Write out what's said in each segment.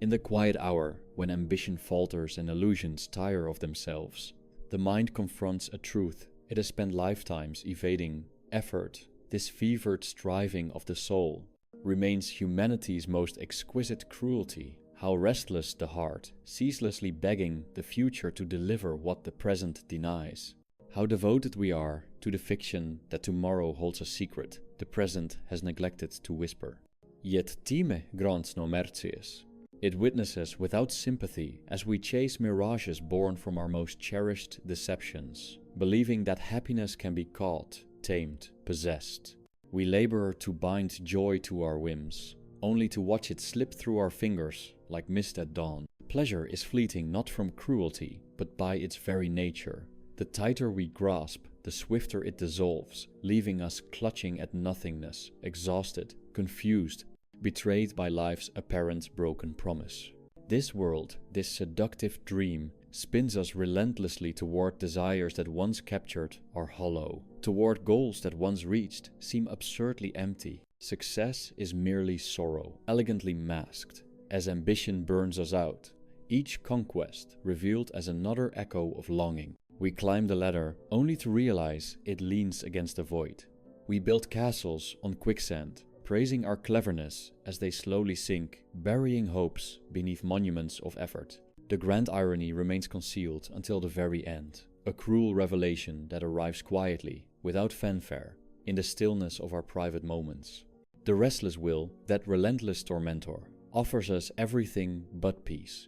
In the quiet hour, when ambition falters and illusions tire of themselves, the mind confronts a truth it has spent lifetimes evading. Effort, this fevered striving of the soul, remains humanity's most exquisite cruelty. How restless the heart, ceaselessly begging the future to deliver what the present denies. How devoted we are to the fiction that tomorrow holds a secret the present has neglected to whisper. Yet time grants no mercies. It witnesses without sympathy as we chase mirages born from our most cherished deceptions, believing that happiness can be caught, tamed, possessed. We labor to bind joy to our whims, only to watch it slip through our fingers like mist at dawn. Pleasure is fleeting not from cruelty, but by its very nature. The tighter we grasp, the swifter it dissolves, leaving us clutching at nothingness, exhausted, confused, betrayed by life's apparent broken promise. This world, this seductive dream, spins us relentlessly toward desires that once captured are hollow, toward goals that once reached seem absurdly empty. Success is merely sorrow, elegantly masked, as ambition burns us out, each conquest revealed as another echo of longing. We climb the ladder only to realize it leans against a void. We build castles on quicksand, praising our cleverness as they slowly sink, burying hopes beneath monuments of effort. The grand irony remains concealed until the very end, a cruel revelation that arrives quietly, without fanfare, in the stillness of our private moments. The restless will, that relentless tormentor, offers us everything but peace.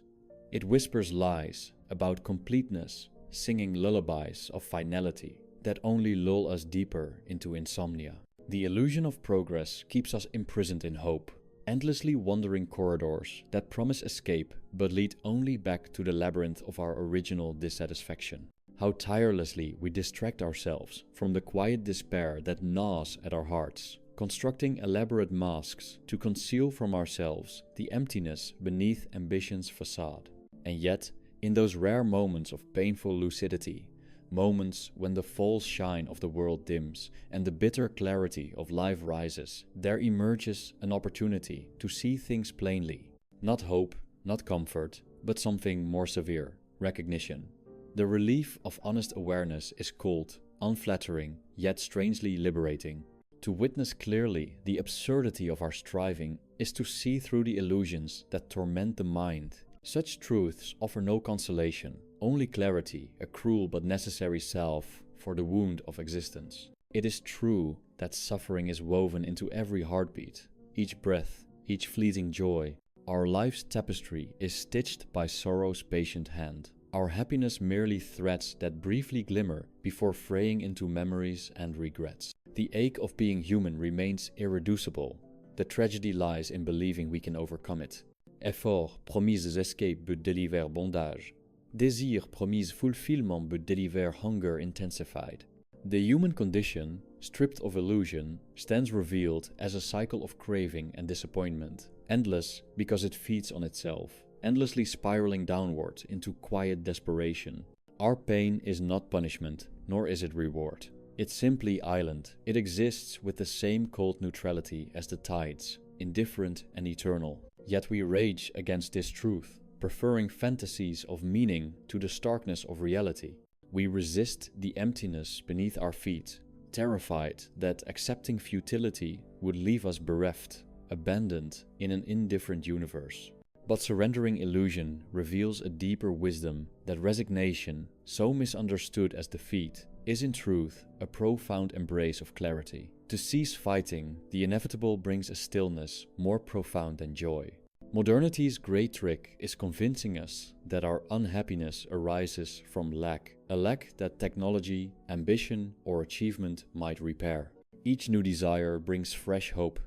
It whispers lies about completeness, singing lullabies of finality that only lull us deeper into insomnia. The illusion of progress keeps us imprisoned in hope, endlessly wandering corridors that promise escape but lead only back to the labyrinth of our original dissatisfaction. How tirelessly we distract ourselves from the quiet despair that gnaws at our hearts, constructing elaborate masks to conceal from ourselves the emptiness beneath ambition's facade. And yet, in those rare moments of painful lucidity, moments when the false shine of the world dims and the bitter clarity of life rises, there emerges an opportunity to see things plainly. Not hope, not comfort, but something more severe: recognition. The relief of honest awareness is cold, unflattering, yet strangely liberating. To witness clearly the absurdity of our striving is to see through the illusions that torment the mind. Such truths offer no consolation, only clarity, a cruel but necessary salve for the wound of existence. It is true that suffering is woven into every heartbeat, each breath, each fleeting joy. Our life's tapestry is stitched by sorrow's patient hand. Our happiness merely threads that briefly glimmer before fraying into memories and regrets. The ache of being human remains irreducible. The tragedy lies in believing we can overcome it. Effort, promise escape but deliver bondage. Désir, promise fulfillment but deliver hunger intensified. The human condition, stripped of illusion, stands revealed as a cycle of craving and disappointment, endless because it feeds on itself, endlessly spiraling downward into quiet desperation. Our pain is not punishment, nor is it reward. It's simply island. It exists with the same cold neutrality as the tides, indifferent and eternal. Yet we rage against this truth, preferring fantasies of meaning to the starkness of reality. We resist the emptiness beneath our feet, terrified that accepting futility would leave us bereft, abandoned in an indifferent universe. But surrendering illusion reveals a deeper wisdom that resignation, so misunderstood as defeat, is in truth a profound embrace of clarity. To cease fighting, the inevitable brings a stillness more profound than joy. Modernity's great trick is convincing us that our unhappiness arises from lack, a lack that technology, ambition, or achievement might repair. Each new desire brings fresh hope.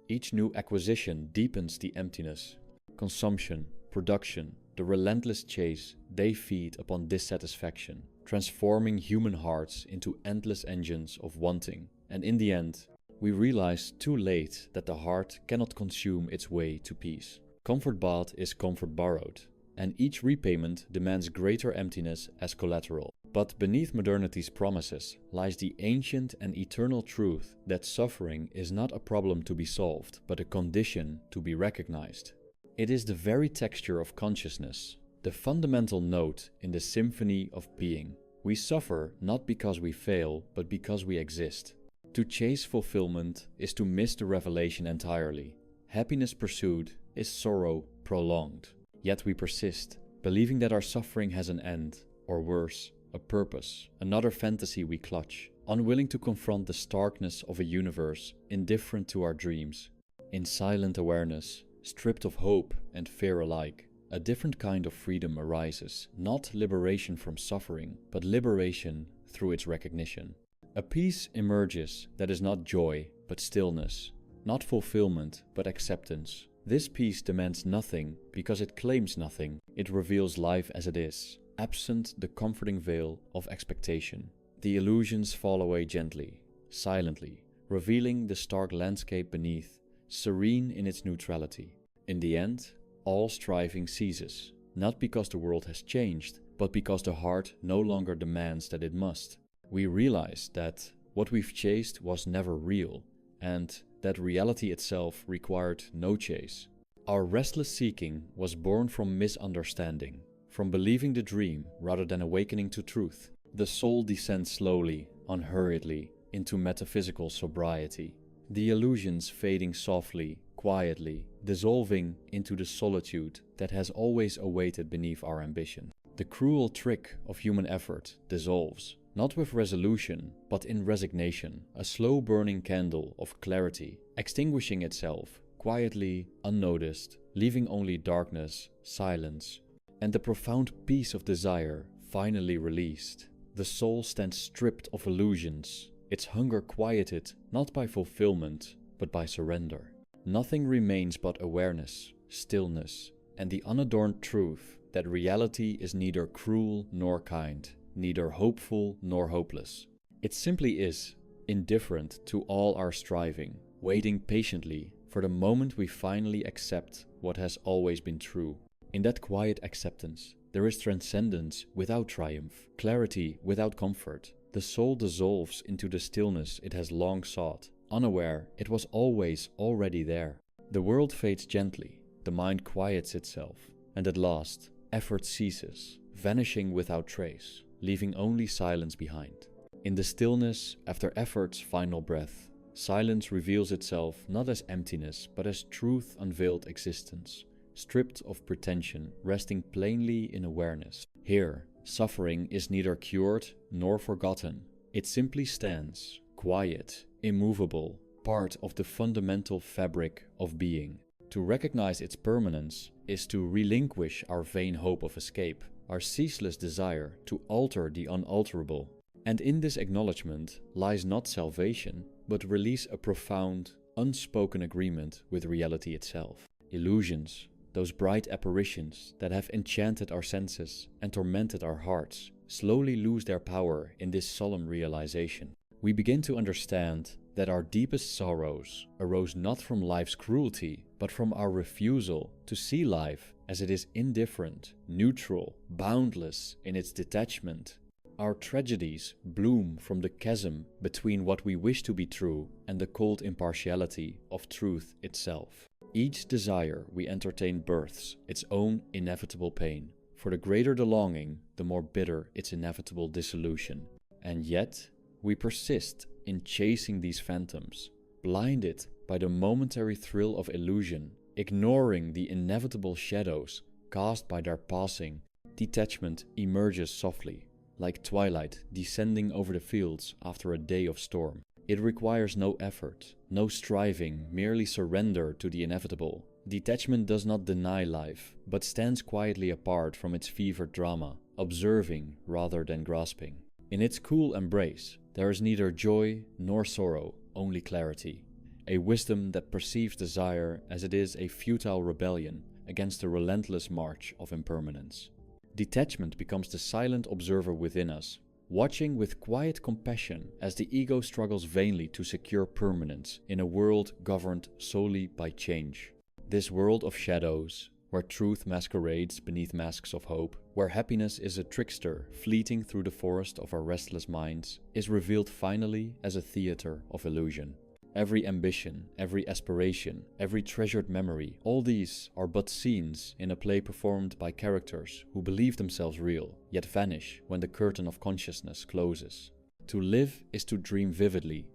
Each new acquisition deepens the emptiness. Consumption, production, the relentless chase, they feed upon dissatisfaction, transforming human hearts into endless engines of wanting. And in the end, we realize too late that the heart cannot consume its way to peace. Comfort bought is comfort borrowed, and each repayment demands greater emptiness as collateral. But beneath modernity's promises lies the ancient and eternal truth that suffering is not a problem to be solved, but a condition to be recognized. It is the very texture of consciousness, the fundamental note in the symphony of being. We suffer not because we fail, but because we exist. To chase fulfillment is to miss the revelation entirely. Happiness pursued is sorrow prolonged. Yet we persist, believing that our suffering has an end, or worse, a purpose, another fantasy we clutch, unwilling to confront the starkness of a universe indifferent to our dreams. In silent awareness, stripped of hope and fear alike, a different kind of freedom arises, not liberation from suffering, but liberation through its recognition. A peace emerges that is not joy, but stillness, not fulfillment, but acceptance. This peace demands nothing because it claims nothing. It reveals life as it is, absent the comforting veil of expectation. The illusions fall away gently, silently, revealing the stark landscape beneath, serene in its neutrality. In the end, all striving ceases, not because the world has changed, but because the heart no longer demands that it must. We realize that what we've chased was never real, and that reality itself required no chase. Our restless seeking was born from misunderstanding, from believing the dream rather than awakening to truth. The soul descends slowly, unhurriedly, into metaphysical sobriety, the illusions fading softly, quietly, dissolving into the solitude that has always awaited beneath our ambition. The cruel trick of human effort dissolves, not with resolution, but in resignation, a slow burning candle of clarity, extinguishing itself, quietly, unnoticed, leaving only darkness, silence, and the profound peace of desire finally released. The soul stands stripped of illusions, its hunger quieted not by fulfillment, but by surrender. Nothing remains but awareness, stillness, and the unadorned truth that reality is neither cruel nor kind, neither hopeful nor hopeless. It simply is, indifferent to all our striving, waiting patiently for the moment we finally accept what has always been true. In that quiet acceptance, there is transcendence without triumph, clarity without comfort. The soul dissolves into the stillness it has long sought. Unaware, it was always already there. The world fades gently, the mind quiets itself, and at last, effort ceases, vanishing without trace, leaving only silence behind. In the stillness, after effort's final breath, silence reveals itself not as emptiness, but as truth unveiled existence, stripped of pretension, resting plainly in awareness. Here, suffering is neither cured nor forgotten. It simply stands, quiet, immovable, part of the fundamental fabric of being. To recognize its permanence is to relinquish our vain hope of escape, our ceaseless desire to alter the unalterable. And in this acknowledgement lies not salvation, but release a profound, unspoken agreement with reality itself. Illusions, those bright apparitions that have enchanted our senses and tormented our hearts, slowly lose their power in this solemn realization. We begin to understand that our deepest sorrows arose not from life's cruelty, but from our refusal to see life as it is indifferent, neutral, boundless in its detachment. Our tragedies bloom from the chasm between what we wish to be true and the cold impartiality of truth itself. Each desire we entertain births its own inevitable pain. For the greater the longing, the more bitter its inevitable dissolution. And yet, we persist in chasing these phantoms, blinded by the momentary thrill of illusion, ignoring the inevitable shadows cast by their passing. Detachment emerges softly, like twilight descending over the fields after a day of storm. It requires no effort, no striving, merely surrender to the inevitable. Detachment does not deny life, but stands quietly apart from its fevered drama, observing rather than grasping. In its cool embrace, there is neither joy nor sorrow, only clarity. A wisdom that perceives desire as it is a futile rebellion against the relentless march of impermanence. Detachment becomes the silent observer within us, watching with quiet compassion as the ego struggles vainly to secure permanence in a world governed solely by change. This world of shadows, where truth masquerades beneath masks of hope, where happiness is a trickster fleeting through the forest of our restless minds, is revealed finally as a theater of illusion. Every ambition, every aspiration, every treasured memory, all these are but scenes in a play performed by characters who believe themselves real, yet vanish when the curtain of consciousness closes. To live is to dream vividly,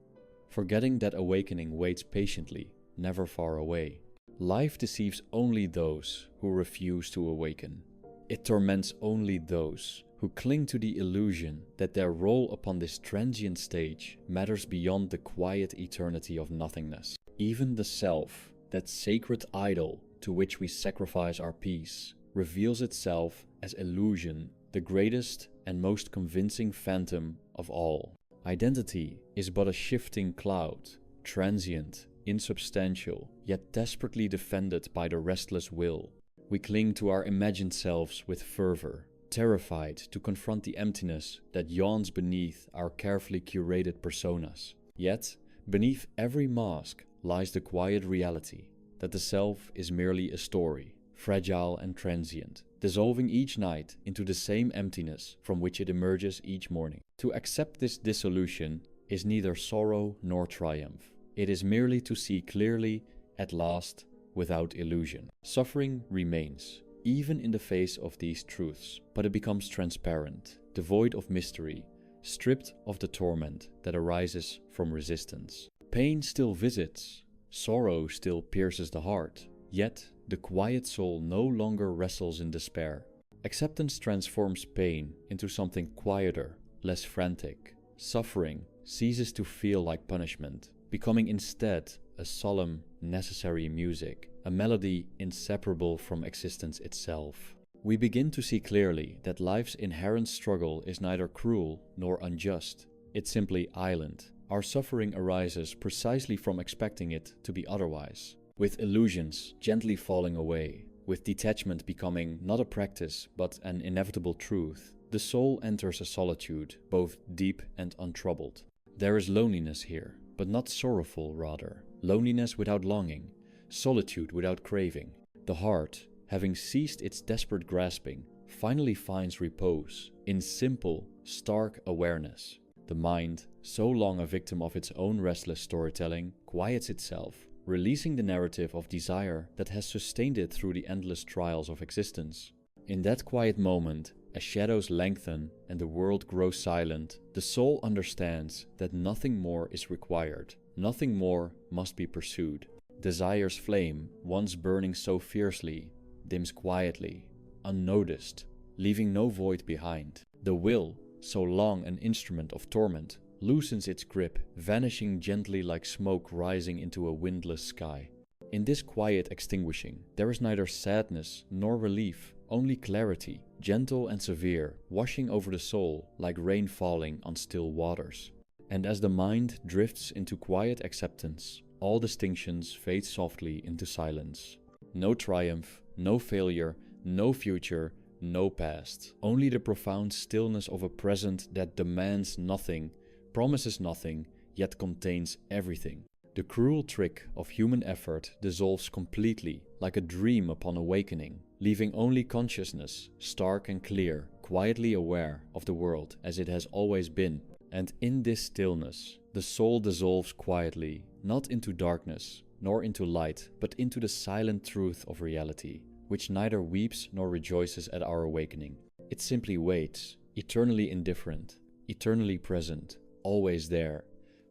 forgetting that awakening waits patiently, never far away. Life deceives only those who refuse to awaken. It torments only those who cling to the illusion that their role upon this transient stage matters beyond the quiet eternity of nothingness. Even the self, that sacred idol to which we sacrifice our peace, reveals itself as illusion, the greatest and most convincing phantom of all. Identity is but a shifting cloud, transient, insubstantial, yet desperately defended by the restless will. We cling to our imagined selves with fervor, terrified to confront the emptiness that yawns beneath our carefully curated personas. Yet, beneath every mask lies the quiet reality that the self is merely a story, fragile and transient, dissolving each night into the same emptiness from which it emerges each morning. To accept this dissolution is neither sorrow nor triumph. It is merely to see clearly, at last, without illusion. Suffering remains, even in the face of these truths, but it becomes transparent, devoid of mystery, stripped of the torment that arises from resistance. Pain still visits, sorrow still pierces the heart, yet the quiet soul no longer wrestles in despair. Acceptance transforms pain into something quieter, less frantic. Suffering ceases to feel like punishment, becoming instead a solemn, necessary music, a melody inseparable from existence itself. We begin to see clearly that life's inherent struggle is neither cruel nor unjust. It's simply island. Our suffering arises precisely from expecting it to be otherwise, with illusions gently falling away, with detachment becoming not a practice but an inevitable truth. The soul enters a solitude, both deep and untroubled. There is loneliness here, but not sorrowful, rather. Loneliness without longing, solitude without craving. The heart, having ceased its desperate grasping, finally finds repose in simple, stark awareness. The mind, so long a victim of its own restless storytelling, quiets itself, releasing the narrative of desire that has sustained it through the endless trials of existence. In that quiet moment, as shadows lengthen and the world grows silent, the soul understands that nothing more is required, nothing more must be pursued. Desire's flame, once burning so fiercely, dims quietly, unnoticed, leaving no void behind. The will, so long an instrument of torment, loosens its grip, vanishing gently like smoke rising into a windless sky. In this quiet extinguishing, there is neither sadness nor relief, only clarity, gentle and severe, washing over the soul like rain falling on still waters. And as the mind drifts into quiet acceptance, all distinctions fade softly into silence. No triumph, no failure, no future, no past. Only the profound stillness of a present that demands nothing, promises nothing, yet contains everything. The cruel trick of human effort dissolves completely, like a dream upon awakening, leaving only consciousness, stark and clear, quietly aware of the world as it has always been. And in this stillness, the soul dissolves quietly, not into darkness, nor into light, but into the silent truth of reality, which neither weeps nor rejoices at our awakening. It simply waits, eternally indifferent, eternally present, always there,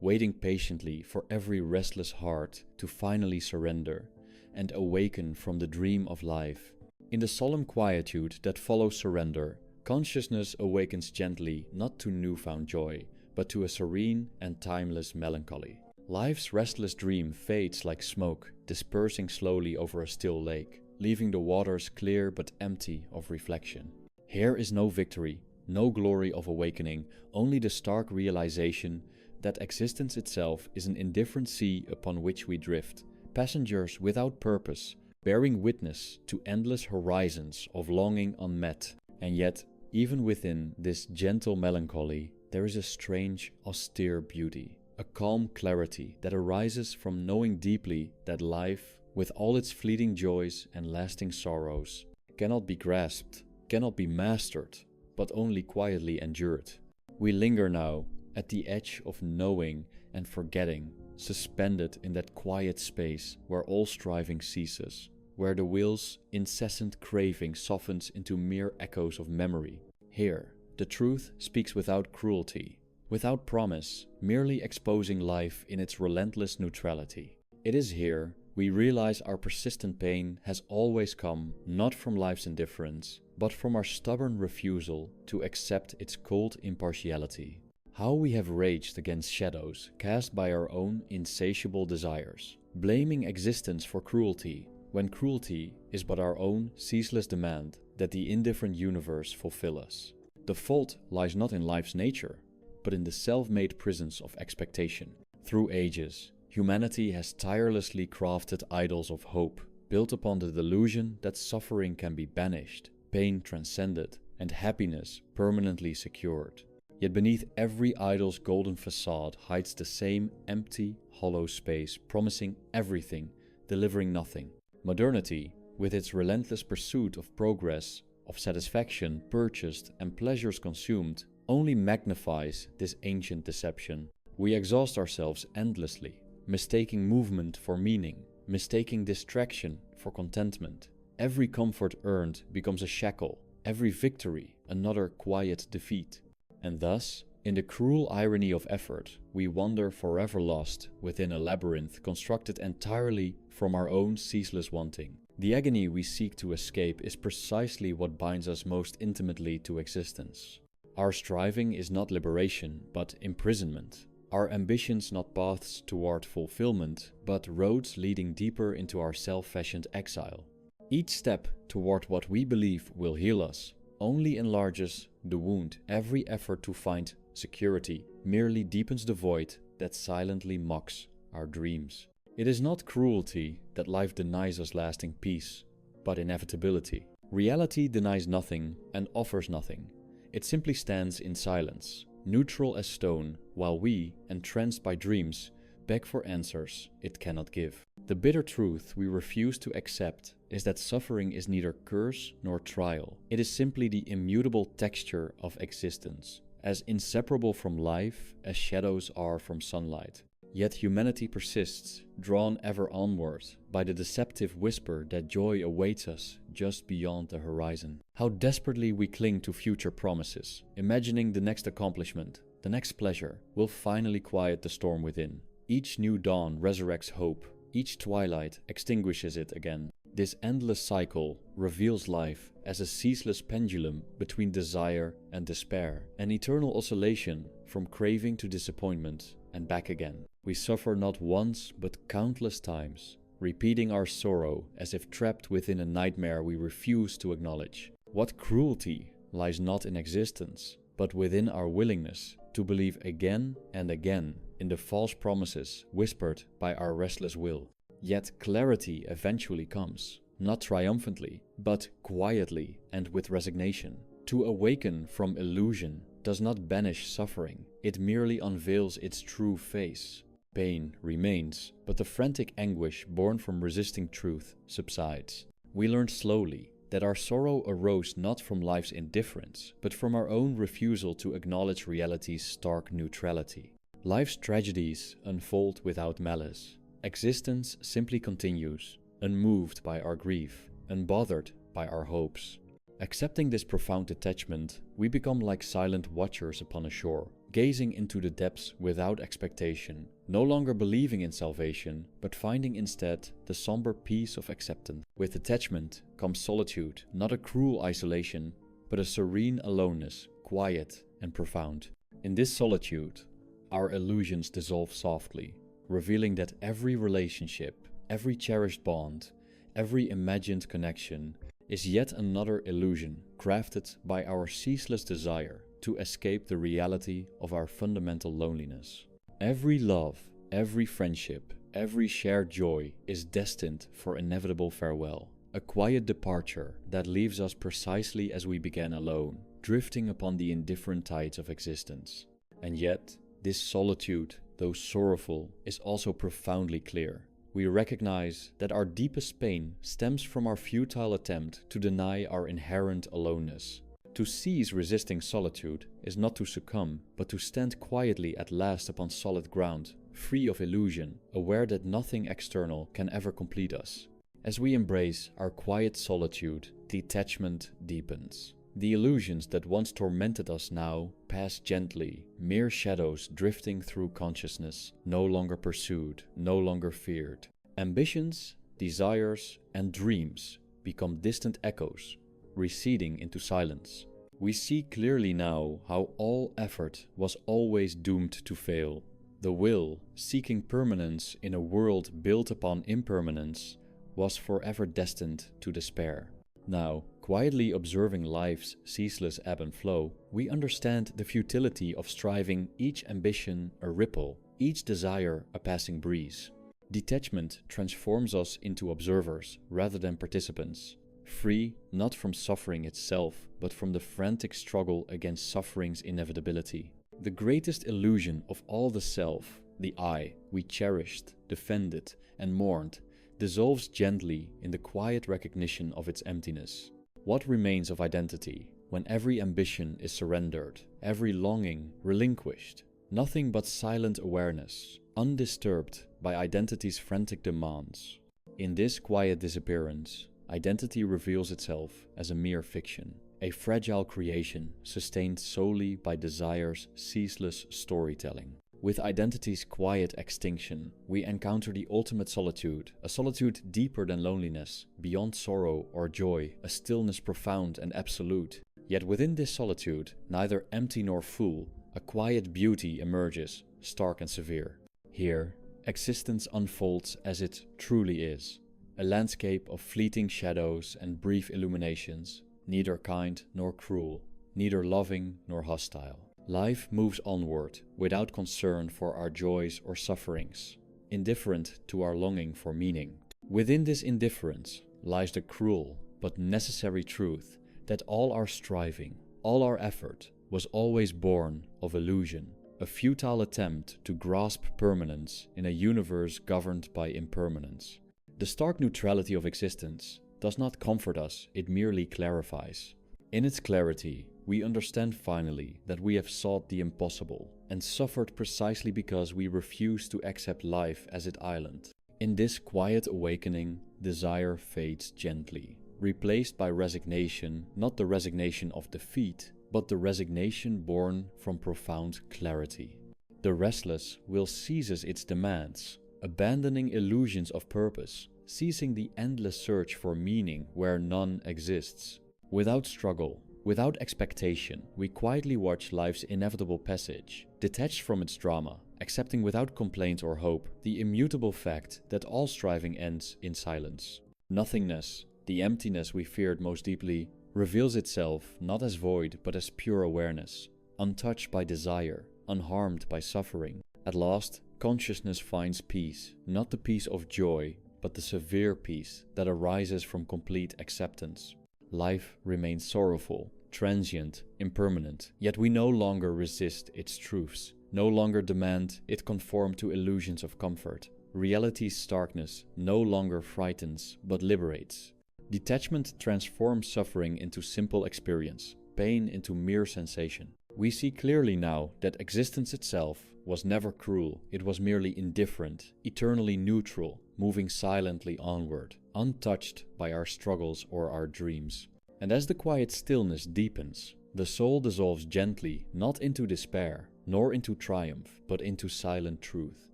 waiting patiently for every restless heart to finally surrender and awaken from the dream of life. In the solemn quietude that follows surrender, consciousness awakens gently not to newfound joy, but to a serene and timeless melancholy. Life's restless dream fades like smoke, dispersing slowly over a still lake, leaving the waters clear but empty of reflection. Here is no victory, no glory of awakening, only the stark realization that existence itself is an indifferent sea upon which we drift, passengers without purpose, bearing witness to endless horizons of longing unmet. And yet, even within this gentle melancholy, there is a strange, austere beauty, a calm clarity that arises from knowing deeply that life, with all its fleeting joys and lasting sorrows, cannot be grasped, cannot be mastered, but only quietly endured. We linger now at the edge of knowing and forgetting, suspended in that quiet space where all striving ceases, where the will's incessant craving softens into mere echoes of memory. Here, the truth speaks without cruelty, without promise, merely exposing life in its relentless neutrality. It is here we realize our persistent pain has always come not from life's indifference, but from our stubborn refusal to accept its cold impartiality. How we have raged against shadows cast by our own insatiable desires, blaming existence for cruelty, when cruelty is but our own ceaseless demand that the indifferent universe fulfill us. The fault lies not in life's nature, but in the self-made prisons of expectation. Through ages, humanity has tirelessly crafted idols of hope, built upon the delusion that suffering can be banished, pain transcended, and happiness permanently secured. Yet beneath every idol's golden facade hides the same empty, hollow space, promising everything, delivering nothing. Modernity, with its relentless pursuit of progress, of satisfaction purchased and pleasures consumed, only magnifies this ancient deception. We exhaust ourselves endlessly, mistaking movement for meaning, mistaking distraction for contentment. Every comfort earned becomes a shackle, every victory another quiet defeat. And thus, in the cruel irony of effort, we wander forever lost within a labyrinth constructed entirely from our own ceaseless wanting. The agony we seek to escape is precisely what binds us most intimately to existence. Our striving is not liberation, but imprisonment. Our ambitions not paths toward fulfillment, but roads leading deeper into our self-fashioned exile. Each step toward what we believe will heal us only enlarges the wound. Every effort to find security merely deepens the void that silently mocks our dreams. It is not cruelty that life denies us lasting peace, but inevitability. Reality denies nothing and offers nothing. It simply stands in silence, neutral as stone, while we, entranced by dreams, beg for answers it cannot give. The bitter truth we refuse to accept is that suffering is neither curse nor trial. It is simply the immutable texture of existence, as inseparable from life as shadows are from sunlight. Yet humanity persists, drawn ever onward by the deceptive whisper that joy awaits us just beyond the horizon. How desperately we cling to future promises, imagining the next accomplishment, the next pleasure, will finally quiet the storm within. Each new dawn resurrects hope, each twilight extinguishes it again. This endless cycle reveals life as a ceaseless pendulum between desire and despair, an eternal oscillation from craving to disappointment and back again. We suffer not once but countless times, repeating our sorrow as if trapped within a nightmare we refuse to acknowledge. What cruelty lies not in existence, but within our willingness to believe again and again in the false promises whispered by our restless will. Yet clarity eventually comes, not triumphantly, but quietly and with resignation. To awaken from illusion does not banish suffering, it merely unveils its true face. Pain remains, but the frantic anguish born from resisting truth subsides. We learn slowly that our sorrow arose not from life's indifference, but from our own refusal to acknowledge reality's stark neutrality. Life's tragedies unfold without malice. Existence simply continues, unmoved by our grief, unbothered by our hopes. Accepting this profound detachment, we become like silent watchers upon a shore, gazing into the depths without expectation, no longer believing in salvation, but finding instead the somber peace of acceptance. With detachment comes solitude, not a cruel isolation, but a serene aloneness, quiet and profound. In this solitude, our illusions dissolve softly, revealing that every relationship, every cherished bond, every imagined connection is yet another illusion crafted by our ceaseless desire to escape the reality of our fundamental loneliness. Every love, every friendship, every shared joy is destined for inevitable farewell, a quiet departure that leaves us precisely as we began alone, drifting upon the indifferent tides of existence. And yet, this solitude, though sorrowful, is also profoundly clear. We recognize that our deepest pain stems from our futile attempt to deny our inherent aloneness. To cease resisting solitude is not to succumb, but to stand quietly at last upon solid ground, free of illusion, aware that nothing external can ever complete us. As we embrace our quiet solitude, detachment deepens. The illusions that once tormented us now pass gently, mere shadows drifting through consciousness, no longer pursued, no longer feared. Ambitions, desires, and dreams become distant echoes, receding into silence. We see clearly now how all effort was always doomed to fail. The will, seeking permanence in a world built upon impermanence, was forever destined to despair. Now, quietly observing life's ceaseless ebb and flow, we understand the futility of striving, each ambition a ripple, each desire a passing breeze. Detachment transforms us into observers rather than participants, free not from suffering itself, but from the frantic struggle against suffering's inevitability. The greatest illusion of all the self, the I, we cherished, defended, and mourned, dissolves gently in the quiet recognition of its emptiness. What remains of identity when every ambition is surrendered, every longing relinquished? Nothing but silent awareness, undisturbed by identity's frantic demands. In this quiet disappearance, identity reveals itself as a mere fiction, a fragile creation sustained solely by desire's ceaseless storytelling. With identity's quiet extinction, we encounter the ultimate solitude, a solitude deeper than loneliness, beyond sorrow or joy, a stillness profound and absolute. Yet within this solitude, neither empty nor full, a quiet beauty emerges, stark and severe. Here, existence unfolds as it truly is, a landscape of fleeting shadows and brief illuminations, neither kind nor cruel, neither loving nor hostile. Life moves onward, without concern for our joys or sufferings, indifferent to our longing for meaning. Within this indifference lies the cruel but necessary truth that all our striving, all our effort, was always born of illusion, a futile attempt to grasp permanence in a universe governed by impermanence. The stark neutrality of existence does not comfort us, it merely clarifies. In its clarity, we understand finally that we have sought the impossible and suffered precisely because we refused to accept life as its island. In this quiet awakening, desire fades gently, replaced by resignation, not the resignation of defeat, but the resignation born from profound clarity. The restless will ceases its demands, abandoning illusions of purpose, ceasing the endless search for meaning where none exists. Without struggle, without expectation, we quietly watch life's inevitable passage, detached from its drama, accepting without complaint or hope the immutable fact that all striving ends in silence. Nothingness, the emptiness we feared most deeply, reveals itself not as void but as pure awareness, untouched by desire, unharmed by suffering. At last, consciousness finds peace, not the peace of joy, but the severe peace that arises from complete acceptance. Life remains sorrowful, transient, impermanent, yet we no longer resist its truths, no longer demand it conform to illusions of comfort. Reality's starkness no longer frightens, but liberates. Detachment transforms suffering into simple experience, pain into mere sensation. We see clearly now that existence itself was never cruel, it was merely indifferent, eternally neutral, moving silently onward, untouched by our struggles or our dreams. And as the quiet stillness deepens, the soul dissolves gently, not into despair, nor into triumph, but into silent truth,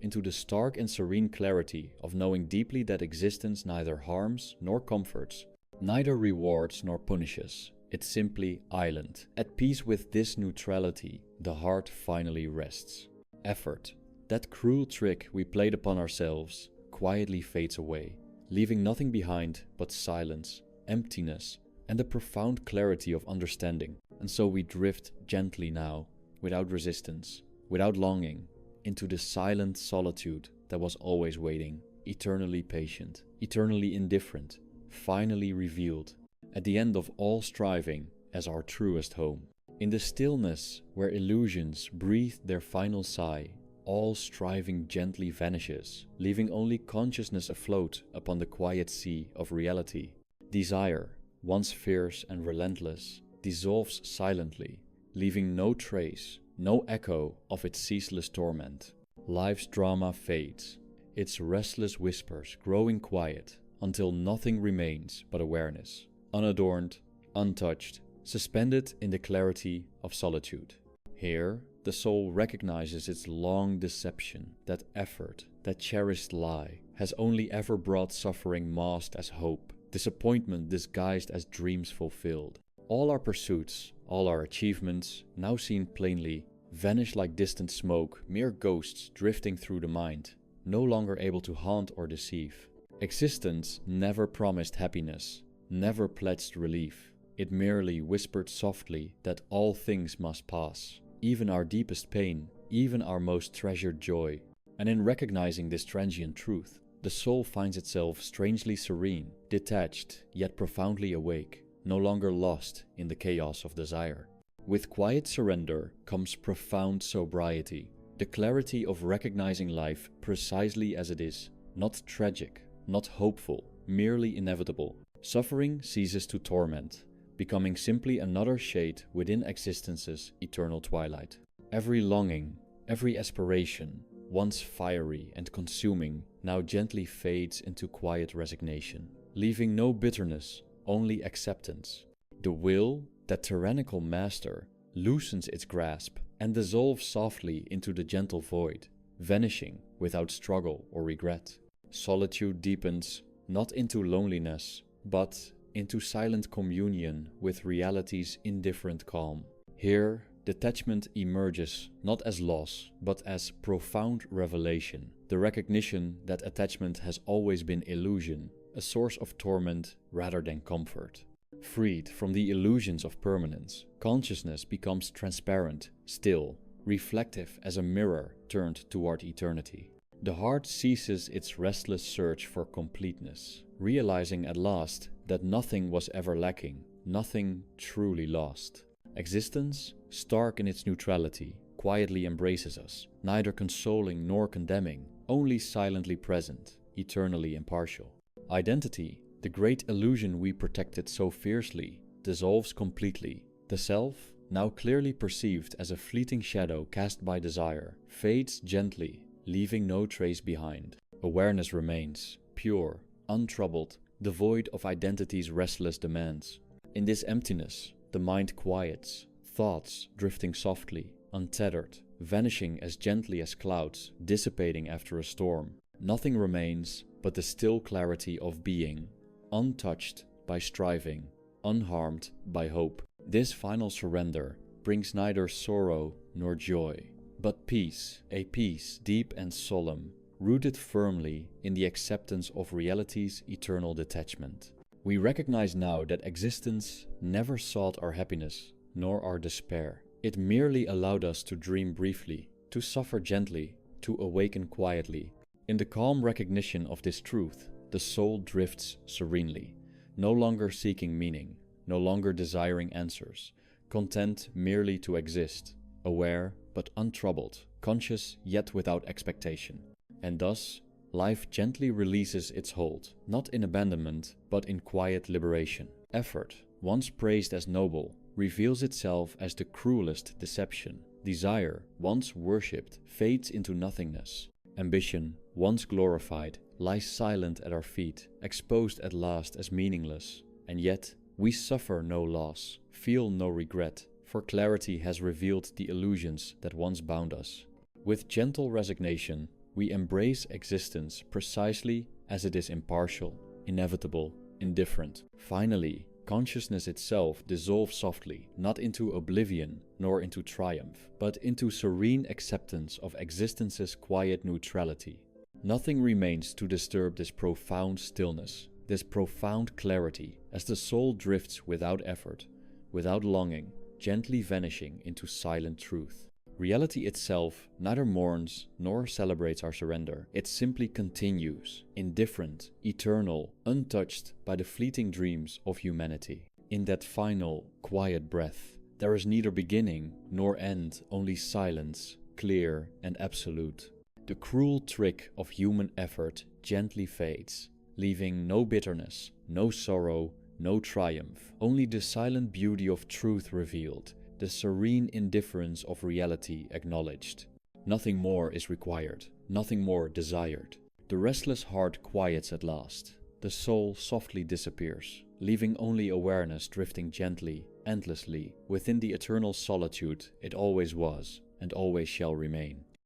into the stark and serene clarity of knowing deeply that existence neither harms nor comforts, neither rewards nor punishes. It's simply island. At peace with this neutrality, the heart finally rests. Effort, that cruel trick we played upon ourselves, quietly fades away, leaving nothing behind but silence, emptiness, and a profound clarity of understanding. And so we drift gently now, without resistance, without longing, into the silent solitude that was always waiting, eternally patient, eternally indifferent, finally revealed, at the end of all striving, as our truest home. In the stillness where illusions breathe their final sigh, all striving gently vanishes, leaving only consciousness afloat upon the quiet sea of reality. Desire, once fierce and relentless, dissolves silently, leaving no trace, no echo of its ceaseless torment. life's drama fades, its restless whispers growing quiet until nothing remains but awareness, unadorned, untouched, suspended in the clarity of solitude. Here, the soul recognizes its long deception, that effort, that cherished lie, has only ever brought suffering masked as hope, disappointment disguised as dreams fulfilled. All our pursuits, all our achievements, now seen plainly, vanish like distant smoke, mere ghosts drifting through the mind, no longer able to haunt or deceive. Existence never promised happiness, never pledged relief. It merely whispered softly that all things must pass, even our deepest pain, even our most treasured joy. And in recognizing this transient truth, the soul finds itself strangely serene, detached, yet profoundly awake, no longer lost in the chaos of desire. With quiet surrender comes profound sobriety, the clarity of recognizing life precisely as it is, not tragic, not hopeful, merely inevitable. Suffering ceases to torment, becoming simply another shade within existence's eternal twilight. Every longing, every aspiration, once fiery and consuming, now gently fades into quiet resignation, leaving no bitterness, only acceptance. The will, that tyrannical master, loosens its grasp and dissolves softly into the gentle void, vanishing without struggle or regret. Solitude deepens, not into loneliness, but into silent communion with reality's indifferent calm. Here, detachment emerges not as loss, but as profound revelation, the recognition that attachment has always been illusion, a source of torment rather than comfort. Freed from the illusions of permanence, consciousness becomes transparent, still, reflective as a mirror turned toward eternity. The heart ceases its restless search for completeness, realizing at last that nothing was ever lacking, nothing truly lost. Existence, stark in its neutrality, quietly embraces us, neither consoling nor condemning, only silently present, eternally impartial. Identity, the great illusion we protected so fiercely, dissolves completely. The self, now clearly perceived as a fleeting shadow cast by desire, fades gently, leaving no trace behind. Awareness remains, pure, untroubled, devoid of identity's restless demands. In this emptiness, the mind quiets, thoughts drifting softly, untethered, vanishing as gently as clouds, dissipating after a storm. Nothing remains but the still clarity of being, untouched by striving, unharmed by hope. This final surrender brings neither sorrow nor joy, but peace, a peace deep and solemn, rooted firmly in the acceptance of reality's eternal detachment. We recognize now that existence never sought our happiness, nor our despair. It merely allowed us to dream briefly, to suffer gently, to awaken quietly. In the calm recognition of this truth, the soul drifts serenely, no longer seeking meaning, no longer desiring answers, content merely to exist, aware but untroubled, conscious yet without expectation. And thus, life gently releases its hold, not in abandonment, but in quiet liberation. Effort, once praised as noble, reveals itself as the cruelest deception. Desire, once worshipped, fades into nothingness. Ambition, once glorified, lies silent at our feet, exposed at last as meaningless. And yet, we suffer no loss, feel no regret, for clarity has revealed the illusions that once bound us. With gentle resignation, we embrace existence precisely as it is impartial, inevitable, indifferent. Finally, consciousness itself dissolves softly, not into oblivion nor into triumph, but into serene acceptance of existence's quiet neutrality. Nothing remains to disturb this profound stillness, this profound clarity, as the soul drifts without effort, without longing, gently vanishing into silent truth. Reality itself neither mourns nor celebrates our surrender. It simply continues, indifferent, eternal, untouched by the fleeting dreams of humanity. In that final, quiet breath, there is neither beginning nor end, only silence, clear and absolute. The cruel trick of human effort gently fades, leaving no bitterness, no sorrow, no triumph, only the silent beauty of truth revealed, the serene indifference of reality acknowledged. Nothing more is required, nothing more desired. The restless heart quiets at last. The soul softly disappears, leaving only awareness drifting gently, endlessly, within the eternal solitude it always was and always shall remain.